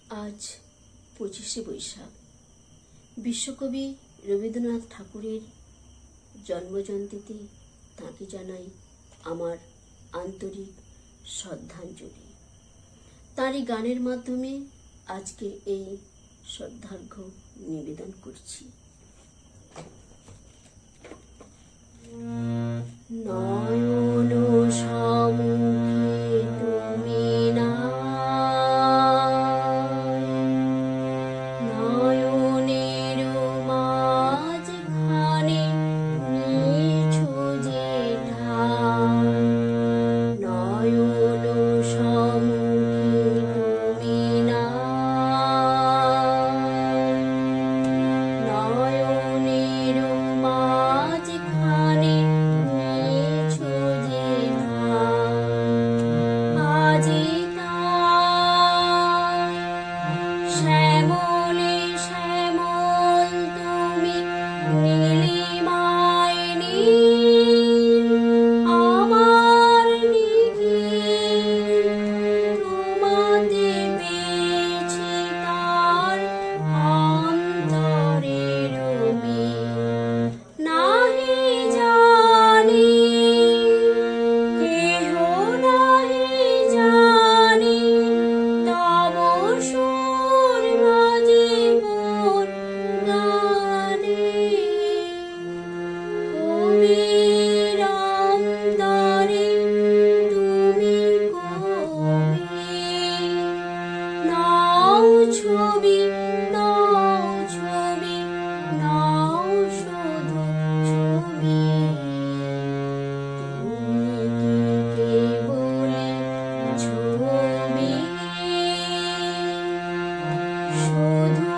আজ 25শে বৈশাখ, বিশ্বকবি রবীন্দ্রনাথ ঠাকুরের জন্মজয়ন্তীতে তাঁকে জানাই আমার আন্তরিক শ্রদ্ধাঞ্জলি। তাঁরই গানের মাধ্যমে আজকে এই শ্রদ্ধার্ঘ্য নিবেদন করছি। নয়ন সম্মুখে তুমি নাই, নয়নের মাঝখানে নিছো যে ঠাই। নয়ন সম্মুখে তুমি নাই, নয়নের মাঝখানে নিছো যে ঠাই। আজি তাই শ্যামলে শ্যামল তুমি নীলিমায় নীল, আমার নিখিল তোমাতে পেয়েছি তার অন্তরের মিল। নাহি জানি কেহ নাহি জানি, তব সুর বাজে মোর গানে। কবির অন্তরে তুমি কবি, নাও ছবি নাও ছবি নাও শুধু ছবি। তুমি কি কেবলি ছবি, শুধু